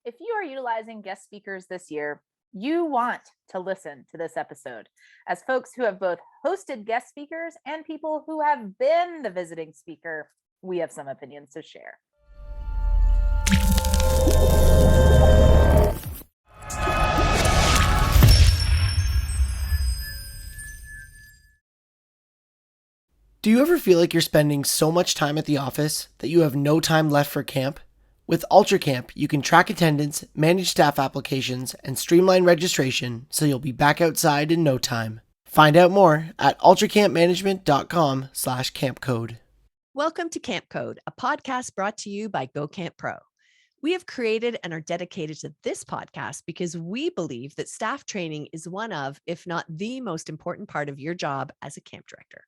If you are utilizing guest speakers this year, you want to listen to this episode, as folks who have both hosted guest speakers and people who have been the visiting speaker, we have some opinions to share. Do you ever feel like you're spending so much time at the office that you have no time left for camp? With UltraCamp, you can track attendance, manage staff applications, and streamline registration so you'll be back outside in no time. Find out more at ultracampmanagement.com/campcode. Welcome to Camp Code, a podcast brought to you by GoCamp Pro. We have created and are dedicated to this podcast because we believe that staff training is one of, if not the most important part of your job as a camp director.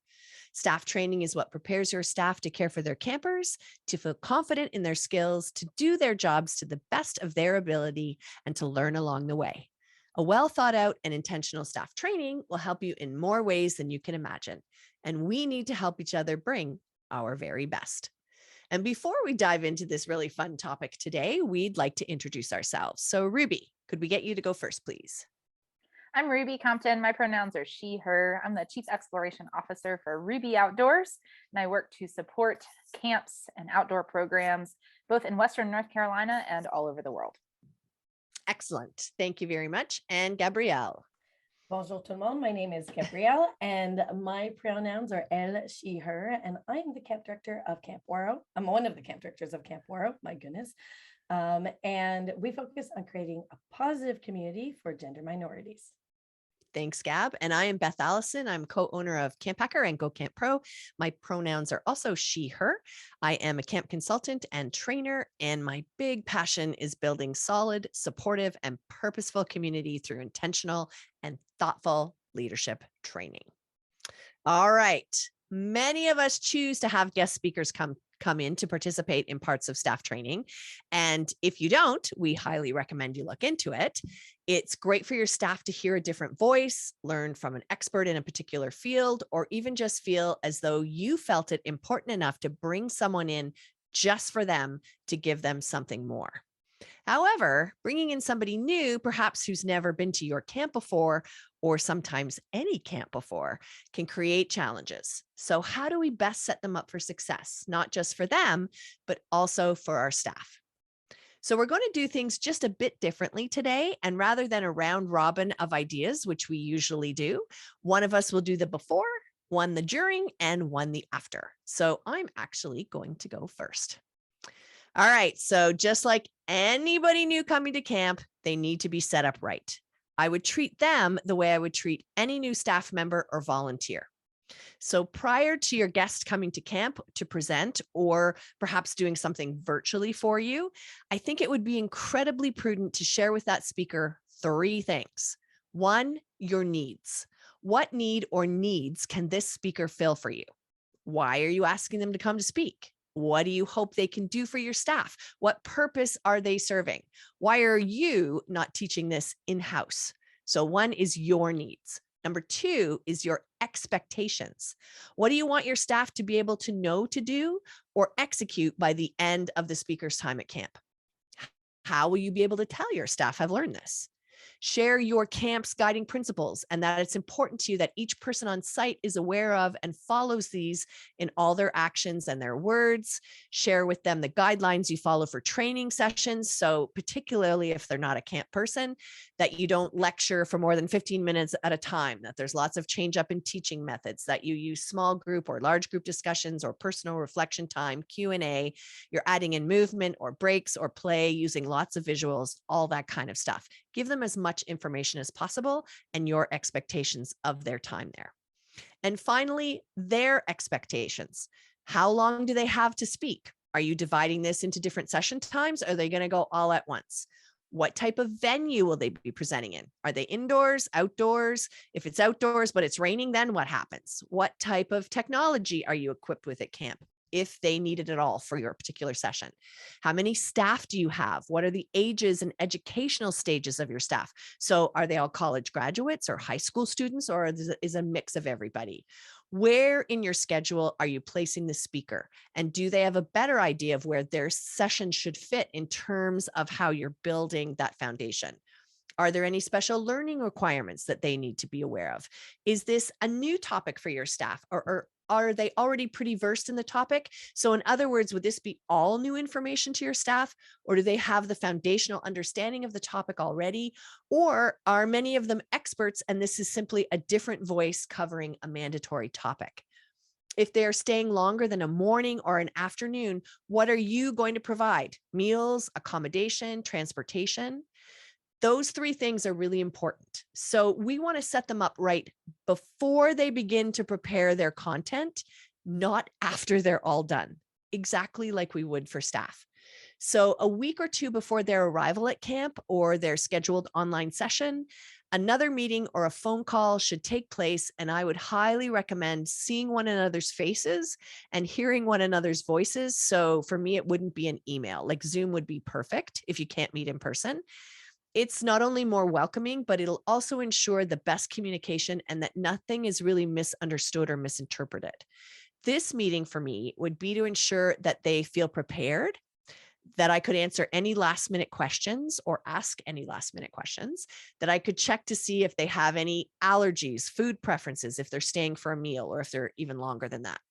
Staff training is what prepares your staff to care for their campers, to feel confident in their skills, to do their jobs to the best of their ability, and to learn along the way. A well thought out and intentional staff training will help you in more ways than you can imagine. And we need to help each other bring our very best. And before we dive into this really fun topic today, we'd like to introduce ourselves. So Ruby, could we get you to go first, please? I'm Ruby Compton. My pronouns are she, her. I'm the Chief Exploration Officer for Ruby Outdoors, and I work to support camps and outdoor programs, both in Western North Carolina and all over the world. Excellent. Thank you very much. And Gabrielle. Bonjour tout le monde. My name is Gabrielle, and my pronouns are elle, she, her, and I'm the camp director of Camp Ouareau. I'm one of the camp directors of Camp Ouareau, my goodness. And we focus on creating a positive community for gender minorities. Thanks, Gab. And I am Beth Allison. I'm co-owner of Camp Hacker and GoCamp Pro. My pronouns are also she, her. I am a camp consultant and trainer, and my big passion is building solid, supportive, and purposeful community through intentional and thoughtful leadership training. All right. Many of us choose to have guest speakers come in to participate in parts of staff training. And if you don't, we highly recommend you look into it. It's great for your staff to hear a different voice, learn from an expert in a particular field, or even just feel as though you felt it important enough to bring someone in just for them to give them something more. However, bringing in somebody new, perhaps who's never been to your camp before, or sometimes any camp before, can create challenges. So how do we best set them up for success, not just for them, but also for our staff? So we're going to do things just a bit differently today. And rather than a round robin of ideas, which we usually do, one of us will do the before, one the during, and one the after. So I'm actually going to go first. All right. So just like anybody new coming to camp, they need to be set up right. I would treat them the way I would treat any new staff member or volunteer. So prior to your guest coming to camp to present, or perhaps doing something virtually for you, I think it would be incredibly prudent to share with that speaker 3 things. 1, your needs. What need or needs can this speaker fill for you? Why are you asking them to come to speak? What do you hope they can do for your staff? What purpose are they serving? Why are you not teaching this in-house? So 1 is your needs. Number 2 is your expectations. What do you want your staff to be able to know to do or execute by the end of the speaker's time at camp? How will you be able to tell your staff I've learned this? Share your camp's guiding principles and that it's important to you that each person on site is aware of and follows these in all their actions and their words. Share with them the guidelines you follow for training sessions. So particularly if they're not a camp person, that you don't lecture for more than 15 minutes at a time, that there's lots of change up in teaching methods, that you use small group or large group discussions or personal reflection time, Q&A, you're adding in movement or breaks or play using lots of visuals, all that kind of stuff. Give them as much information as possible and your expectations of their time there. And finally, their expectations. How long do they have to speak? Are you dividing this into different session times? Are they going to go all at once? What type of venue will they be presenting in? Are they indoors, outdoors? If it's outdoors, but it's raining, then what happens? What type of technology are you equipped with at camp, if they need it at all for your particular session? How many staff do you have? What are the ages and educational stages of your staff? So are they all college graduates or high school students, or is a mix of everybody? Where in your schedule are you placing the speaker? And do they have a better idea of where their session should fit in terms of how you're building that foundation? Are there any special learning requirements that they need to be aware of? Is this a new topic for your staff, or are they already pretty versed in the topic? So in other words, would this be all new information to your staff, or do they have the foundational understanding of the topic already? Or are many of them experts and this is simply a different voice covering a mandatory topic? If they're staying longer than a morning or an afternoon, what are you going to provide? Meals, accommodation, transportation? Those three things are really important. So we want to set them up right before they begin to prepare their content, not after they're all done, exactly like we would for staff. So a week or two before their arrival at camp or their scheduled online session, another meeting or a phone call should take place. And I would highly recommend seeing one another's faces and hearing one another's voices. So for me, it wouldn't be an email. Like Zoom would be perfect if you can't meet in person. It's not only more welcoming, but it'll also ensure the best communication and that nothing is really misunderstood or misinterpreted. This meeting for me would be to ensure that they feel prepared, that I could answer any last minute questions or ask any last minute questions, that I could check to see if they have any allergies, food preferences, if they're staying for a meal, or if they're even longer than that.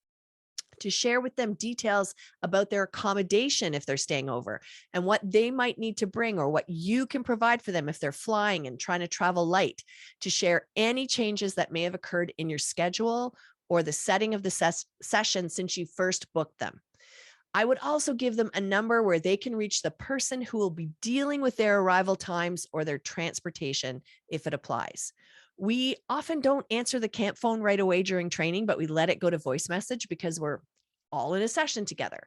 To share with them details about their accommodation if they're staying over and what they might need to bring or what you can provide for them if they're flying and trying to travel light, to share any changes that may have occurred in your schedule or the setting of the session since you first booked them. I would also give them a number where they can reach the person who will be dealing with their arrival times or their transportation if it applies. We often don't answer the camp phone right away during training, but we let it go to voice message because we're all in a session together.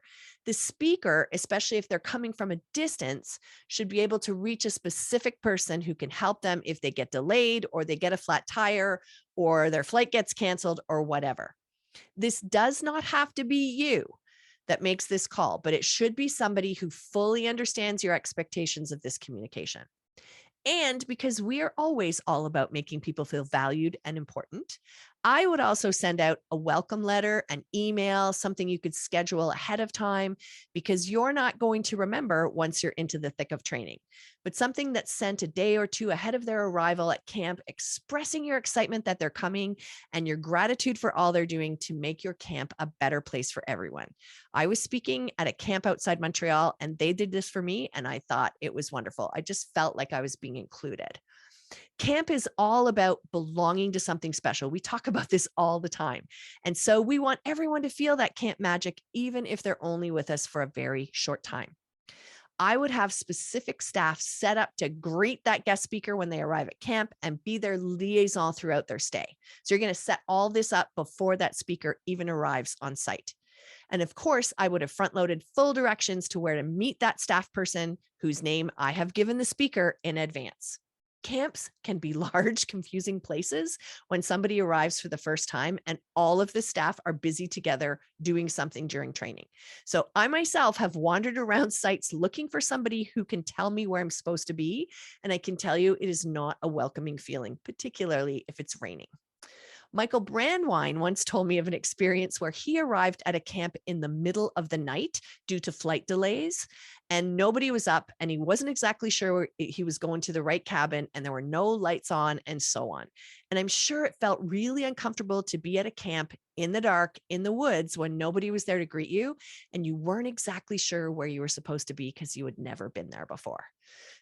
The speaker, especially if they're coming from a distance, should be able to reach a specific person who can help them if they get delayed or they get a flat tire or their flight gets canceled or whatever. This does not have to be you that makes this call, but it should be somebody who fully understands your expectations of this communication. And because we are always all about making people feel valued and important, I would also send out a welcome letter, an email, something you could schedule ahead of time, because you're not going to remember once you're into the thick of training, but something that's sent a day or two ahead of their arrival at camp, expressing your excitement that they're coming and your gratitude for all they're doing to make your camp a better place for everyone. I was speaking at a camp outside Montreal and they did this for me, and I thought it was wonderful. I just felt like I was being included. Camp is all about belonging to something special. We talk about this all the time. And so we want everyone to feel that camp magic, even if they're only with us for a very short time. I would have specific staff set up to greet that guest speaker when they arrive at camp and be their liaison throughout their stay. So you're going to set all this up before that speaker even arrives on site. And of course, I would have front loaded full directions to where to meet that staff person whose name I have given the speaker in advance. Camps can be large, confusing places when somebody arrives for the first time and all of the staff are busy together doing something during training. So I myself have wandered around sites looking for somebody who can tell me where I'm supposed to be. And I can tell you it is not a welcoming feeling, particularly if it's raining. Michael Brandwine once told me of an experience where he arrived at a camp in the middle of the night due to flight delays, and nobody was up and he wasn't exactly sure he was going to the right cabin and there were no lights on and so on. And I'm sure it felt really uncomfortable to be at a camp in the dark, in the woods, when nobody was there to greet you and you weren't exactly sure where you were supposed to be because you had never been there before.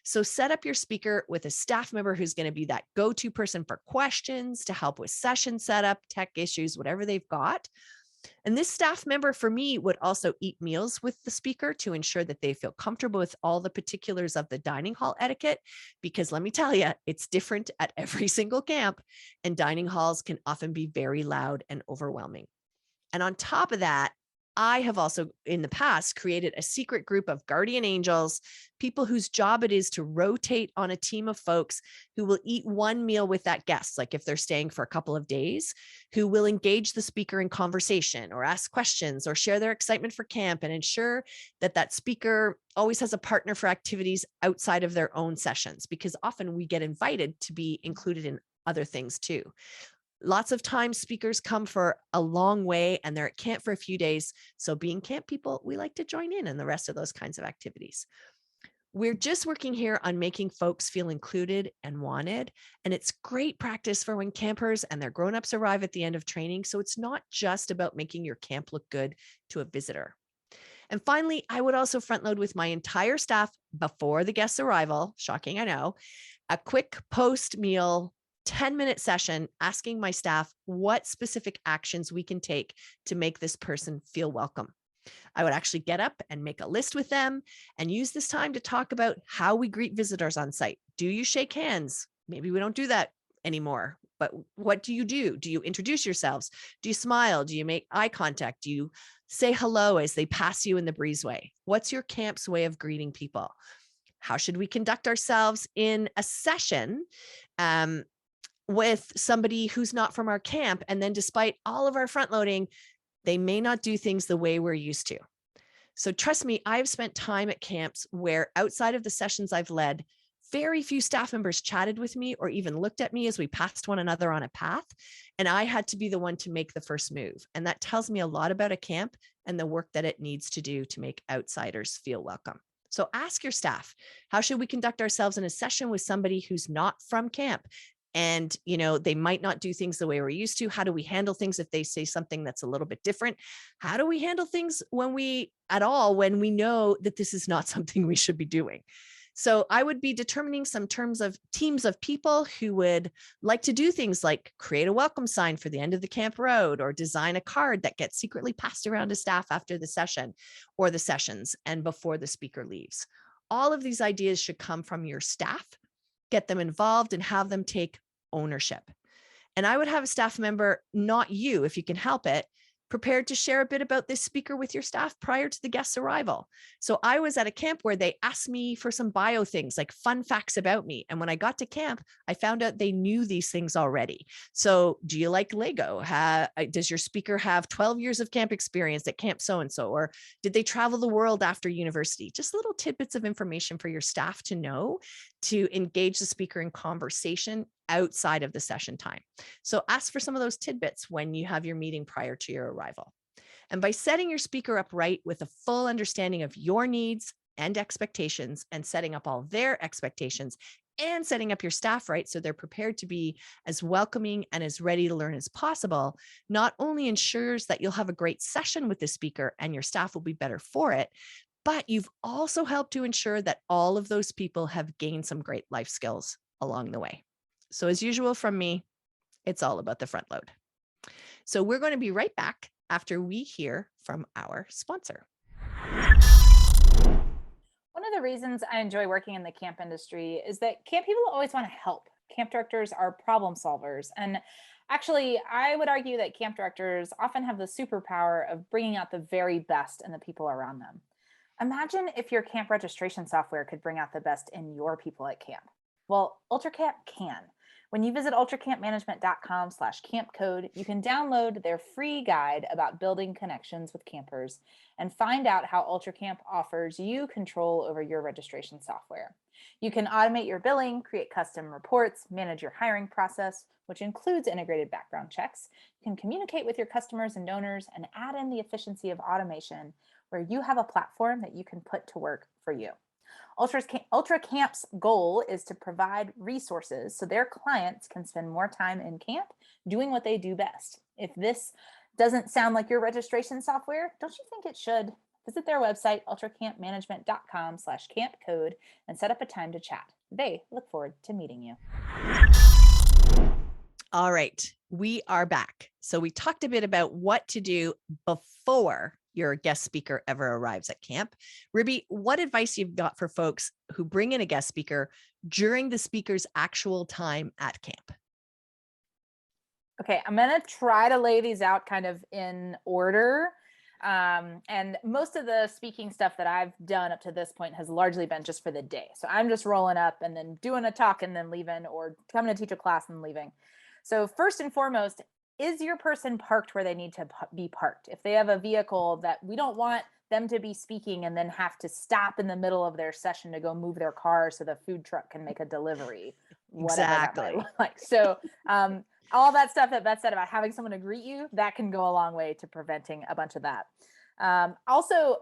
So set up your speaker with a staff member who's going to be that go-to person for questions, to help with session setup, tech issues, whatever they've got. And this staff member for me would also eat meals with the speaker to ensure that they feel comfortable with all the particulars of the dining hall etiquette, because let me tell you, it's different at every single camp and dining halls can often be very loud and overwhelming. And on top of that, I have also in the past created a secret group of guardian angels, people whose job it is to rotate on a team of folks who will eat one meal with that guest, like if they're staying for a couple of days, who will engage the speaker in conversation or ask questions or share their excitement for camp and ensure that that speaker always has a partner for activities outside of their own sessions, because often we get invited to be included in other things too. Lots of times speakers come for a long way and they're at camp for a few days. So being camp people, we like to join in the rest of those kinds of activities. We're just working here on making folks feel included and wanted. And it's great practice for when campers and their grown-ups arrive at the end of training. So it's not just about making your camp look good to a visitor. And finally, I would also front load with my entire staff before the guest's arrival. Shocking, I know. A quick post-meal 10-minute session asking my staff what specific actions we can take to make this person feel welcome. I would actually get up and make a list with them and use this time to talk about how we greet visitors on site. Do you shake hands? Maybe we don't do that anymore, but what do you do? Do you introduce yourselves? Do you smile? Do you make eye contact? Do you say hello as they pass you in the breezeway? What's your camp's way of greeting people? How should we conduct ourselves in a session with somebody who's not from our camp? And then despite all of our front loading, they may not do things the way we're used to. So trust me, I've spent time at camps where outside of the sessions I've led, very few staff members chatted with me or even looked at me as we passed one another on a path. And I had to be the one to make the first move. And that tells me a lot about a camp and the work that it needs to do to make outsiders feel welcome. So ask your staff, how should we conduct ourselves in a session with somebody who's not from camp? And, they might not do things the way we're used to. How do we handle things if they say something that's a little bit different? How do we handle things when we know that this is not something we should be doing? So I would be determining some terms of teams of people who would like to do things like create a welcome sign for the end of the camp road, or design a card that gets secretly passed around to staff after the session or the sessions and before the speaker leaves. All of these ideas should come from your staff. Get them involved and have them take ownership. And I would have a staff member, not you, if you can help it, prepared to share a bit about this speaker with your staff prior to the guest's arrival. So I was at a camp where they asked me for some bio things, like fun facts about me. And when I got to camp, I found out they knew these things already. So do you like Lego? Does your speaker have 12 years of camp experience at camp so-and-so? Or did they travel the world after university? Just little tidbits of information for your staff to know, to engage the speaker in conversation outside of the session time. So ask for some of those tidbits when you have your meeting prior to your arrival. And by setting your speaker up right with a full understanding of your needs and expectations, and setting up all their expectations, and setting up your staff right so they're prepared to be as welcoming and as ready to learn as possible, not only ensures that you'll have a great session with the speaker and your staff will be better for it, but you've also helped to ensure that all of those people have gained some great life skills along the way. So as usual from me, it's all about the front load. So we're going to be right back after we hear from our sponsor. One of the reasons I enjoy working in the camp industry is that camp people always want to help. Camp directors are problem solvers. And actually, I would argue that camp directors often have the superpower of bringing out the very best in the people around them. Imagine if your camp registration software could bring out the best in your people at camp. Well, UltraCamp can. When you visit ultracampmanagement.com/camp code, you can download their free guide about building connections with campers and find out how UltraCamp offers you control over your registration software. You can automate your billing, create custom reports, manage your hiring process, which includes integrated background checks. You can communicate with your customers and donors and add in the efficiency of automation where you have a platform that you can put to work for you. UltraCamp's goal is to provide resources so their clients can spend more time in camp doing what they do best. If this doesn't sound like your registration software, don't you think it should? Visit their website, ultracampmanagement.com/camp code, and set up a time to chat. They look forward to meeting you. All right, we are back. So we talked a bit about what to do before your guest speaker ever arrives at camp. Ruby, what advice you've got for folks who bring in a guest speaker during the speaker's actual time at camp? Okay, I'm going to try to lay these out kind of in order. And most of the speaking stuff that I've done up to this point has largely been just for the day. So I'm just rolling up and then doing a talk and then leaving, or coming to teach a class and leaving. So first and foremost, is your person parked where they need to be parked? If they have a vehicle that we don't want them to be speaking and then have to stop in the middle of their session to go move their car so the food truck can make a delivery, whatever that might look like. So All that stuff that Beth said about having someone to greet you, that can go a long way to preventing a bunch of that. Also,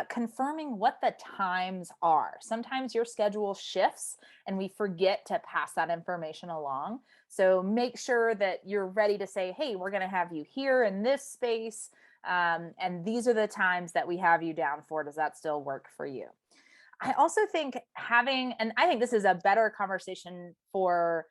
confirming what the times are. Sometimes your schedule shifts and we forget to pass that information along. So make sure that you're ready to say, hey, we're going to have you here in this space. And these are the times that we have you down for. Does that still work for you? I also think and I think this is a better conversation for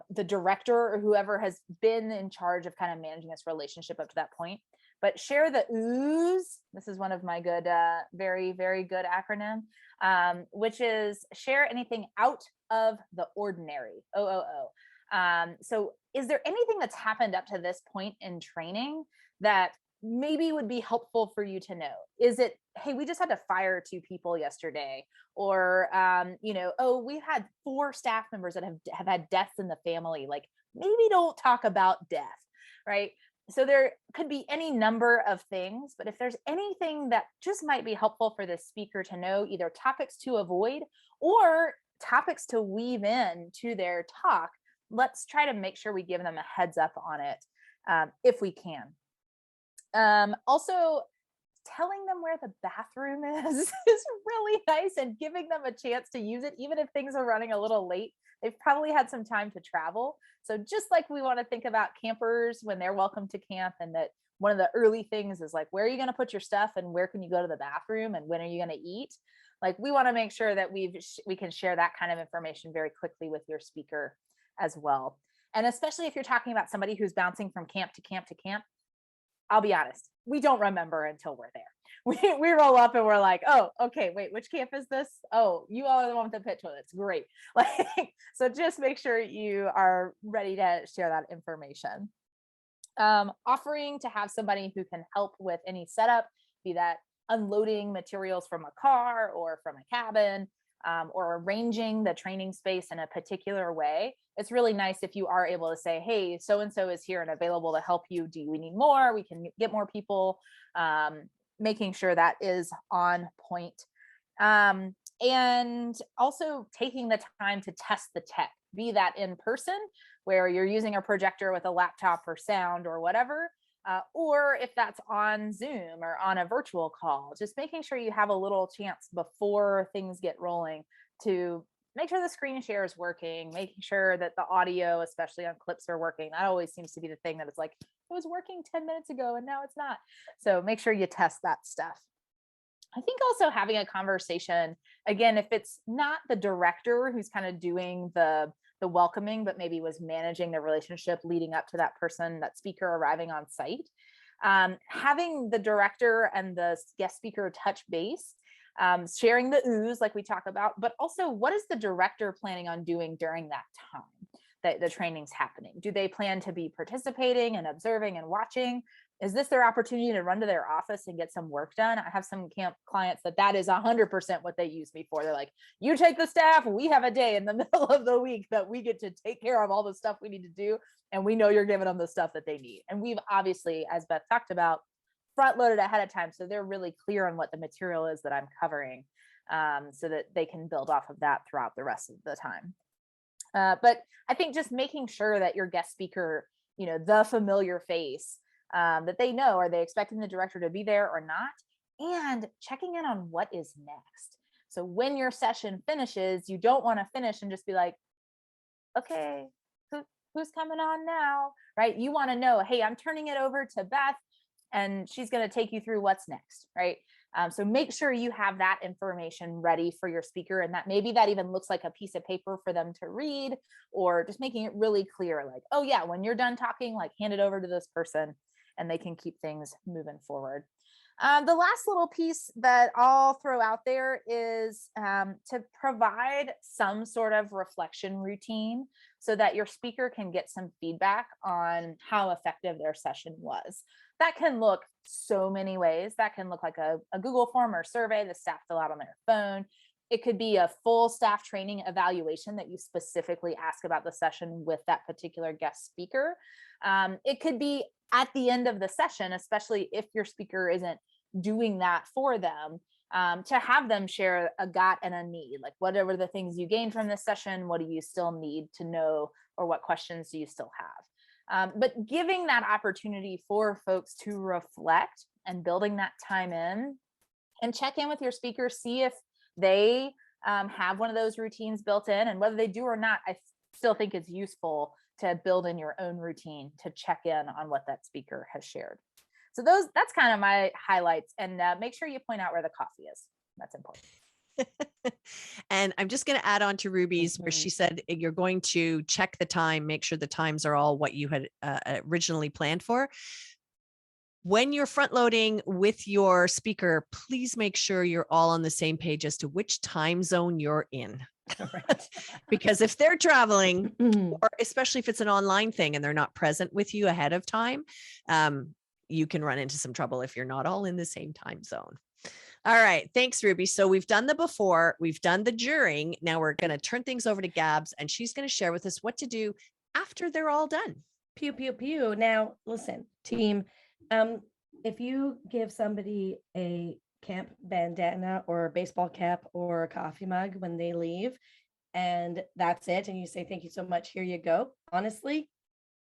the director or whoever has been in charge of kind of managing this relationship up to that point. But share the ooze. This is one of my good, very, very good acronym, which is share anything out of the ordinary, OOO. So is there anything that's happened up to this point in training that maybe would be helpful for you to know? Is it, hey, we just had to fire 2 people yesterday, or oh, we've had 4 staff members that have had deaths in the family. Like, maybe don't talk about death, right? So there could be any number of things, but if there's anything that just might be helpful for the speaker to know, either topics to avoid or topics to weave in to their talk, let's try to make sure we give them a heads up on it if we can. Also, telling them where the bathroom is really nice, and giving them a chance to use it, even if things are running a little late. They've probably had some time to travel. So just like we want to think about campers when they're welcome to camp, and that one of the early things is like, where are you going to put your stuff and where can you go to the bathroom and when are you going to eat? Like, we want to make sure that we can share that kind of information very quickly with your speaker as well. And especially if you're talking about somebody who's bouncing from camp to camp to camp, I'll be honest, we don't remember until we're there. We roll up and we're like, oh, okay, wait, which camp is this? Oh, you all are the one with the pit toilets. Great. Like, so just make sure you are ready to share that information. Offering to have somebody who can help with any setup, be that unloading materials from a car or from a cabin, or arranging the training space in a particular way. It's really nice if you are able to say, hey, so-and-so is here and available to help you. Do we need more? We can get more people. Making sure that is on point. And also taking the time to test the tech, be that in person where you're using a projector with a laptop or sound or whatever, or if that's on Zoom or on a virtual call, just making sure you have a little chance before things get rolling to make sure the screen share is working, making sure that the audio, especially on clips, are working. That always seems to be the thing that it's like, it was working 10 minutes ago and now it's not. So make sure you test that stuff. I think also having a conversation, again, if it's not the director who's kind of doing the welcoming, but maybe was managing the relationship leading up to that person, that speaker arriving on site, having the director and the guest speaker touch base, sharing the ooze like we talk about, but also what is the director planning on doing during that time that the training's happening? Do they plan to be participating and observing and watching? Is this their opportunity to run to their office and get some work done? I have some camp clients that is 100% what they use me for. They're like, you take the staff, we have a day in the middle of the week that we get to take care of all the stuff we need to do. And we know you're giving them the stuff that they need. And we've obviously, as Beth talked about, front loaded ahead of time. So they're really clear on what the material is that I'm covering, so that they can build off of that throughout the rest of the time. But I think just making sure that your guest speaker, the familiar face, that they know, are they expecting the director to be there or not? And checking in on what is next. So when your session finishes, you don't want to finish and just be like, okay, who's coming on now, right? You want to know, hey, I'm turning it over to Beth and she's going to take you through what's next, right? So make sure you have that information ready for your speaker, and that maybe that even looks like a piece of paper for them to read, or just making it really clear, like, oh yeah, when you're done talking, like, hand it over to this person and they can keep things moving forward. The last little piece that I'll throw out there is to provide some sort of reflection routine so that your speaker can get some feedback on how effective their session was. That can look so many ways. That can look like a Google form or survey the staff fill out on their phone. It could be a full staff training evaluation that you specifically ask about the session with that particular guest speaker. It could be at the end of the session, especially if your speaker isn't doing that for them, to have them share a got and a need, like whatever the things you gained from this session, what do you still need to know, or what questions do you still have? But giving that opportunity for folks to reflect and building that time in, and check in with your speakers, see if they have one of those routines built in, and whether they do or not, I still think it's useful to build in your own routine to check in on what that speaker has shared. So that's kind of my highlights, and make sure you point out where the coffee is. That's important. And I'm just going to add on to Ruby's where she said you're going to check the time, make sure the times are all what you had originally planned for. When you're front loading with your speaker, please make sure you're all on the same page as to which time zone you're in. Right. Because if they're traveling, or especially if it's an online thing and they're not present with you ahead of time, you can run into some trouble if you're not all in the same time zone. All right. Thanks, Ruby. So we've done the before, we've done the during. Now we're going to turn things over to Gabs, and she's going to share with us what to do after they're all done. Pew, pew, pew. Now, listen, team, if you give somebody a camp bandana or a baseball cap or a coffee mug when they leave, and that's it, and you say, thank you so much, here you go. Honestly,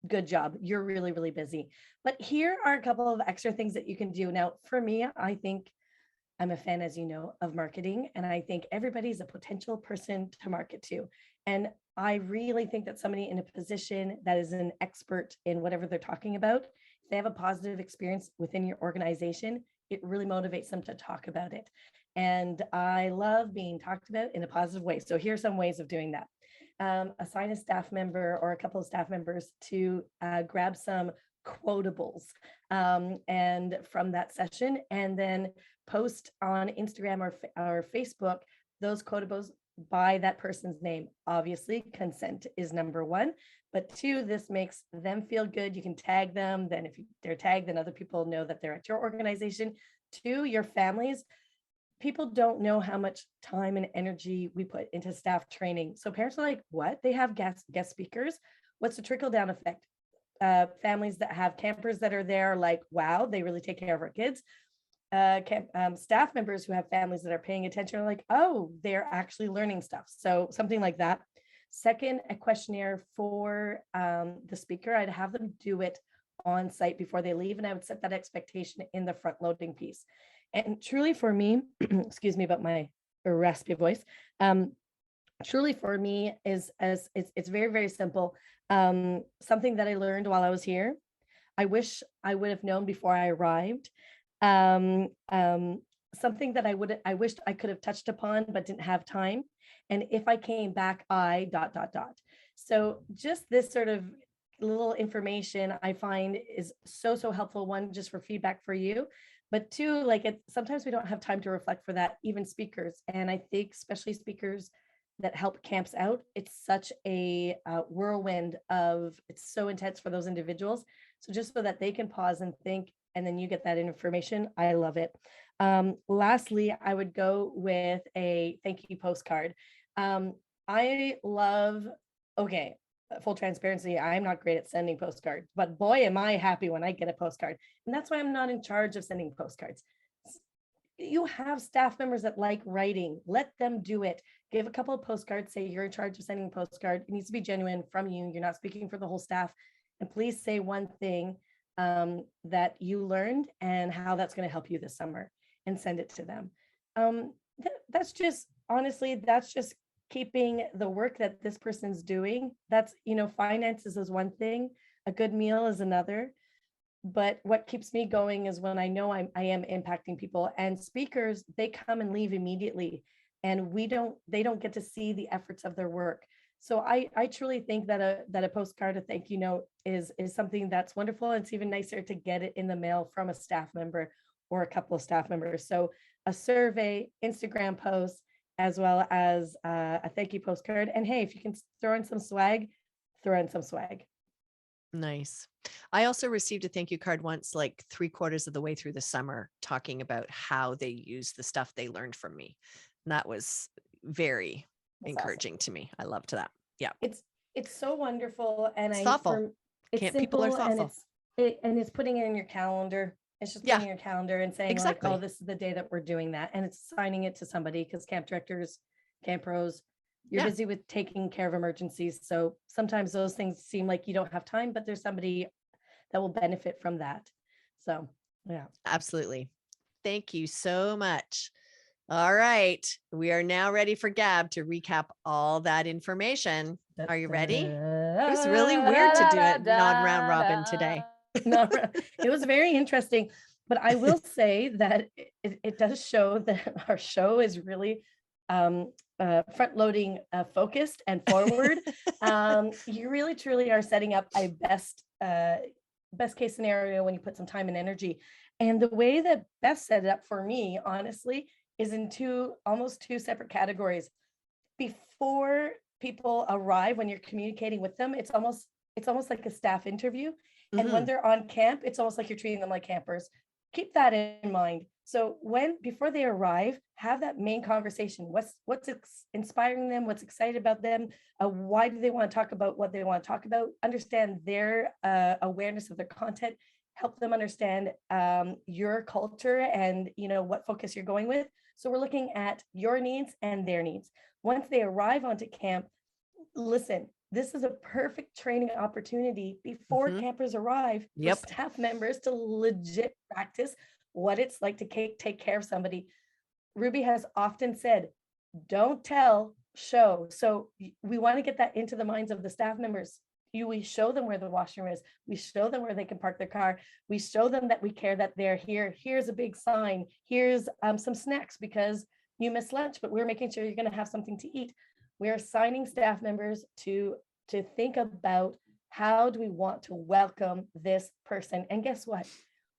good job. You're really, really busy. But here are a couple of extra things that you can do. Now, for me, I think I'm a fan, as you know, of marketing, and I think everybody's a potential person to market to. And I really think that somebody in a position that is an expert in whatever they're talking about, if they have a positive experience within your organization, it really motivates them to talk about it. And I love being talked about in a positive way. So here's some ways of doing that. Assign a staff member or a couple of staff members to grab some quotables and from that session, and then post on Instagram or Facebook those quotables by that person's name. Obviously, consent is number one, but two, this makes them feel good. You can tag them. Then if they're tagged, then other people know that they're at your organization. Two, your families. People don't know how much time and energy we put into staff training. So parents are like, what? They have guest speakers. What's the trickle down effect? Families that have campers that are there, like, wow, they really take care of our kids. Staff members who have families that are paying attention are like, oh, they're actually learning stuff. So something like that. Second, a questionnaire for the speaker. I'd have them do it on site before they leave, and I would set that expectation in the front loading piece. And truly for me, excuse me about my raspy voice, truly for me is it's very, very simple. Something that I learned while I was here. I wish I would have known before I arrived. Something that I wished I could have touched upon but didn't have time. And if I came back, I ... So just this sort of little information I find is so helpful. One, just for feedback for you, but two, like sometimes we don't have time to reflect for that, even speakers. And I think especially speakers that help camps out, it's such a whirlwind it's so intense for those individuals. So just so that they can pause and think, and then you get that information, I love it. Lastly, I would go with a thank you postcard. I love, okay, full transparency, I'm not great at sending postcards, but boy, am I happy when I get a postcard. And that's why I'm not in charge of sending postcards. You have staff members that like writing, let them do it. Give a couple of postcards, say you're in charge of sending a postcard. It needs to be genuine from you. You're not speaking for the whole staff. And please say one thing that you learned and how that's going to help you this summer, and send it to them. That's just, honestly, that's just keeping the work that this person's doing. That's, finances is one thing, a good meal is another. But what keeps me going is when I know I am impacting people. And speakers, they come and leave immediately, and they don't get to see the efforts of their work. So I truly think that a postcard, a thank you note is something that's wonderful. And it's even nicer to get it in the mail from a staff member or a couple of staff members. So a survey, Instagram post, as well as a thank you postcard. And hey, if you can throw in some swag, throw in some swag. Nice. I also received a thank you card once, like 3/4 of the way through the summer, talking about how they use the stuff they learned from me. And that was very encouraging to me. I loved that. Yeah. It's so wonderful. And it's thoughtful. It's simple, people are thoughtful. And it's putting it in your calendar. It's just Yeah, putting your calendar and saying like, exactly. oh, this is the day that we're doing that. And it's assigning it to somebody because camp directors, camp pros, you're Yeah. busy with taking care of emergencies. So sometimes those things seem like you don't have time, but there's somebody that will benefit from that. So yeah. Absolutely. Thank you so much. All right. We are now ready for Gab to recap all that information. Are you ready? It was really weird to do a non-round robin today. No, it was very interesting. But I will say that it does show that our show is really front loading focused and forward. You really truly are setting up a best case scenario when you put some time and energy. And the way that Beth set it up for me, honestly, is in almost two separate categories. Before people arrive, when you're communicating with them, it's almost like a staff interview. And when they're on camp, it's almost like you're treating them like campers. Keep that in mind. So before they arrive, have that main conversation. What's inspiring them? What's excited about them? Why do they want to talk about what they want to talk about? Understand their awareness of their content. Help them understand your culture and what focus you're going with. So we're looking at your needs and their needs. Once they arrive onto camp, listen, this is a perfect training opportunity before campers arrive for staff members to legit practice what it's like to take care of somebody. Ruby has often said, don't tell, show. So we want to get that into the minds of the staff members. We show them where the washroom is. We show them where they can park their car. We show them that we care, that they're here. Here's a big sign. Here's some snacks because you missed lunch, but we're making sure you're going to have something to eat. We're assigning staff members to think about how do we want to welcome this person. And guess what?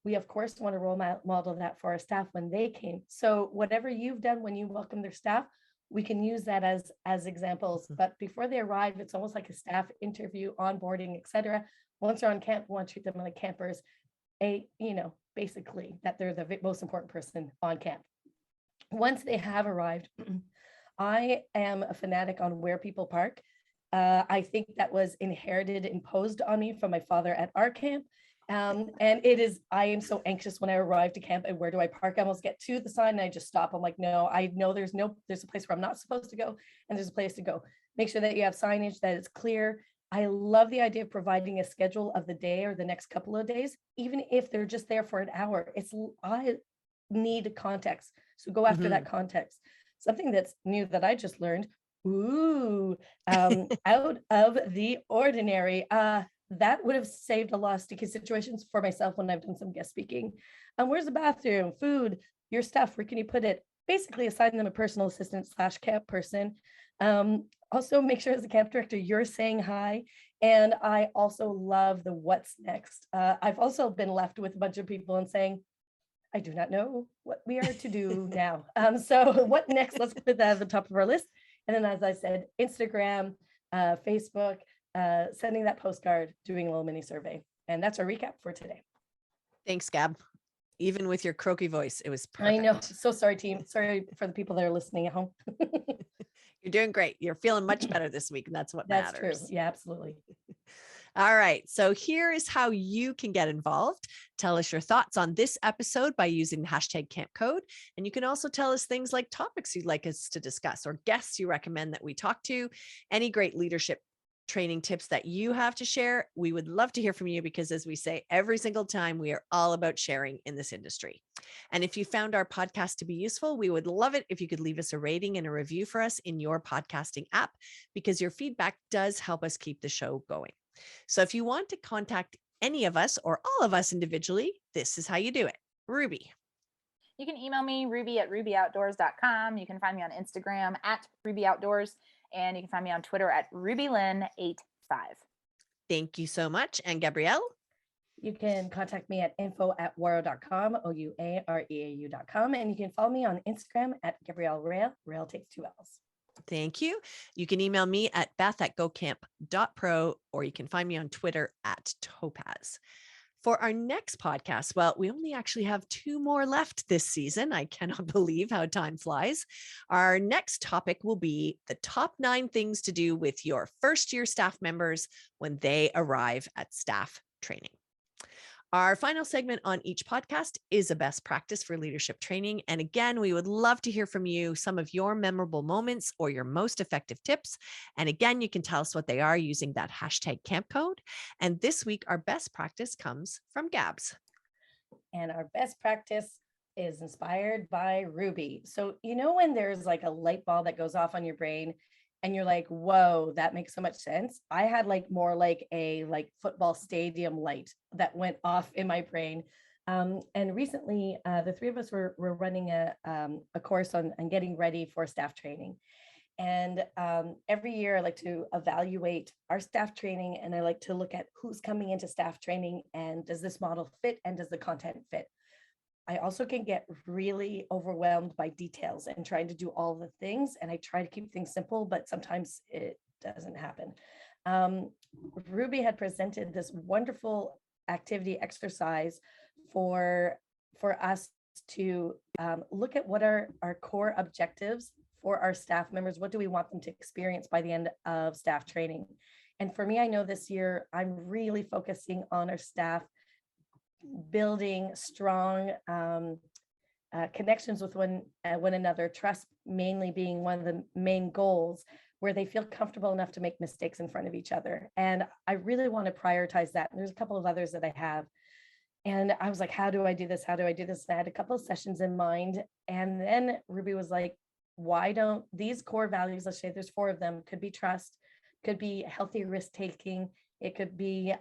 We, of course, want to role model that for our staff when they came. So whatever you've done when you welcome their staff, we can use that as examples. But before they arrive, it's almost like a staff interview, onboarding, etc. Once they're on camp, we want to treat them like campers. Basically that they're the most important person on camp. Once they have arrived, I am a fanatic on where people park. I think that was imposed on me from my father at our camp. And I am so anxious when I arrive to camp and where do I park? I almost get to the sign and I just stop. I'm like, no, I know there's a place where I'm not supposed to go and there's a place to go. Make sure that you have signage, that it's clear. I love the idea of providing a schedule of the day or the next couple of days, even if they're just there for an hour. I need context. So go after that context. Something that's new that I just learned, out of the ordinary. That would have saved a lot of sticky situations for myself when I've done some guest speaking. Where's the bathroom, food, your stuff, where can you put it? Basically assign them a personal assistant / camp person. Also make sure as a camp director, you're saying hi. And I also love the what's next. I've also been left with a bunch of people and saying, I do not know what we are to do now. So what next? Let's put that at the top of our list. And then, as I said, Instagram, Facebook, sending that postcard, doing a little mini survey. And that's our recap for today. Thanks, Gab. Even with your croaky voice, it was perfect. I know. So sorry, team. Sorry for the people that are listening at home. You're doing great. You're feeling much better this week, and that's what matters. That's true. Yeah, absolutely. All right. So here is how you can get involved. Tell us your thoughts on this episode by using the hashtag Camp Code. And you can also tell us things like topics you'd like us to discuss or guests you recommend that we talk to. Any great leadership training tips that you have to share. We would love to hear from you because, as we say every single time, we are all about sharing in this industry. And if you found our podcast to be useful, we would love it if you could leave us a rating and a review for us in your podcasting app, because your feedback does help us keep the show going. So if you want to contact any of us or all of us individually, this is how you do it. Ruby. You can email me, ruby@rubyoutdoors.com. You can find me on Instagram @rubyoutdoors, and you can find me on Twitter @rubylyn85. Thank you so much. And Gabrielle? You can contact me at info@ouareau.com, OUAREAU.com. And you can follow me on Instagram @Gabrielle Raill. Raill takes 2 L's. Thank you. You can email me at beth@gocamp.pro, or you can find me on Twitter @Topaz. For our next podcast, well, we only actually have 2 more left this season. I cannot believe how time flies. Our next topic will be the top 9 things to do with your first-year staff members when they arrive at staff training. Our final segment on each podcast is a best practice for leadership training. And again, we would love to hear from you some of your memorable moments or your most effective tips. And again, you can tell us what they are using that hashtag camp code. And this week, our best practice comes from Gabs. And our best practice is inspired by Ruby. So, when there's like a light bulb that goes off on your brain and you're like, whoa, that makes so much sense. I had more like a football stadium light that went off in my brain. And recently, the three of us were running a course on getting ready for staff training. And every year I like to evaluate our staff training, and I like to look at who's coming into staff training and does this model fit and does the content fit. I also can get really overwhelmed by details and trying to do all the things. And I try to keep things simple, but sometimes it doesn't happen. Ruby had presented this wonderful activity exercise for us to look at what are our core objectives for our staff members. What do we want them to experience by the end of staff training? And for me, I know this year I'm really focusing on our staff building strong connections with one another, trust mainly being one of the main goals, where they feel comfortable enough to make mistakes in front of each other. And I really want to prioritize that. And there's a couple of others that I have. And I was like, how do I do this? How do I do this? And I had a couple of sessions in mind. And then Ruby was like, why don't these core values, let's say there's 4 of them, could be trust, could be healthy risk taking, it could be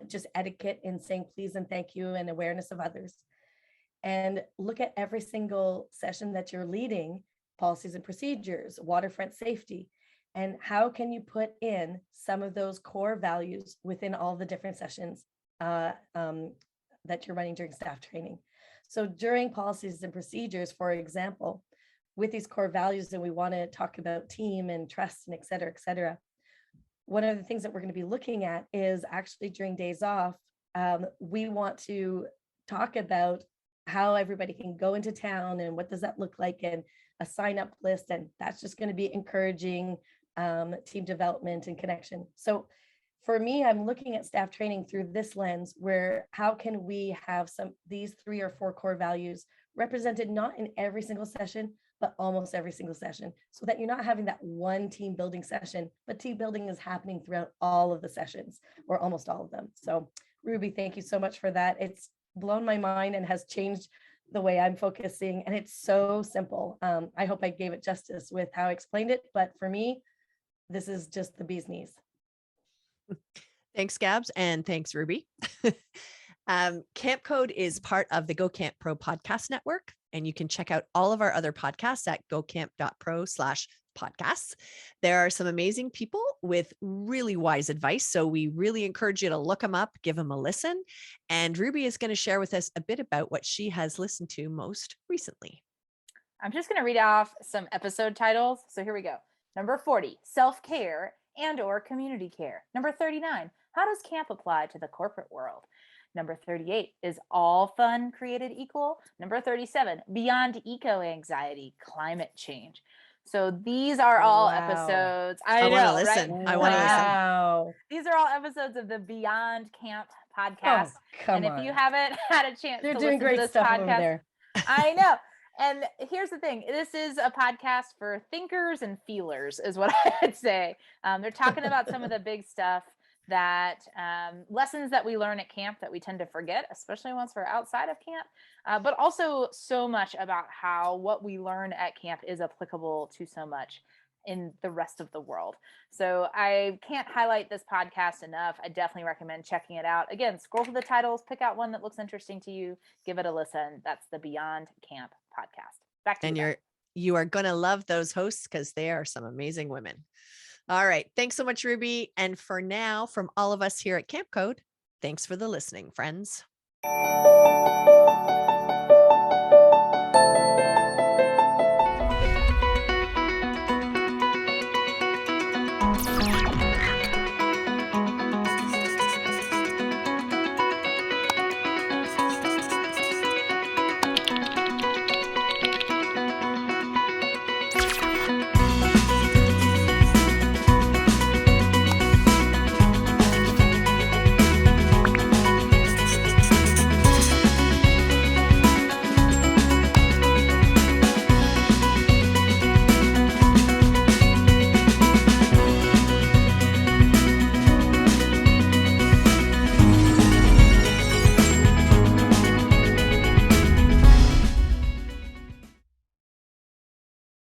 just etiquette in saying please and thank you and awareness of others. And look at every single session that you're leading, policies and procedures, waterfront safety, and how can you put in some of those core values within all the different sessions that you're running during staff training. So during policies and procedures, for example, with these core values, and we want to talk about team and trust and et cetera, one of the things that we're going to be looking at is actually during days off, we want to talk about how everybody can go into town and what does that look like, and a sign up list. And that's just going to be encouraging team development and connection. So for me, I'm looking at staff training through this lens, where how can we have these 3 or 4 core values represented not in every single session, but almost every single session, so that you're not having that one team building session, but team building is happening throughout all of the sessions, or almost all of them. So Ruby, thank you so much for that. It's blown my mind and has changed the way I'm focusing. And it's so simple. I hope I gave it justice with how I explained it, but for me, this is just the bee's knees. Thanks, Gabs, and thanks, Ruby. Camp Code is part of the Go Camp Pro podcast network, and you can check out all of our other podcasts at gocamp.pro/podcasts. There are some amazing people with really wise advice, so we really encourage you to look them up, give them a listen. And Ruby is going to share with us a bit about what she has listened to most recently. I'm just going to read off some episode titles. So here we go. Number 40, self-care and/or community care. Number 39, how does camp apply to the corporate world? Number 38, is all fun created equal? Number 37, beyond eco-anxiety, climate change. So these are all episodes. I want to listen. Right? I want to listen. These are all episodes of the Beyond Camp podcast. And if you haven't had a chance to listen to this podcast, over there. I know. And here's the thing. This is a podcast for thinkers and feelers, is what I would say. They're talking about some of the big stuff, that lessons that we learn at camp that we tend to forget, especially once we're outside of camp, but also so much about how what we learn at camp is applicable to so much in the rest of the world. So I can't highlight this podcast enough. I definitely recommend checking it out. Again, scroll through the titles, pick out one that looks interesting to you, give it a listen. That's the Beyond Camp podcast. Back to you. You are going to love those hosts because they are some amazing women. All right. Thanks so much, Ruby. And for now, from all of us here at Camp Code, thanks for the listening, friends.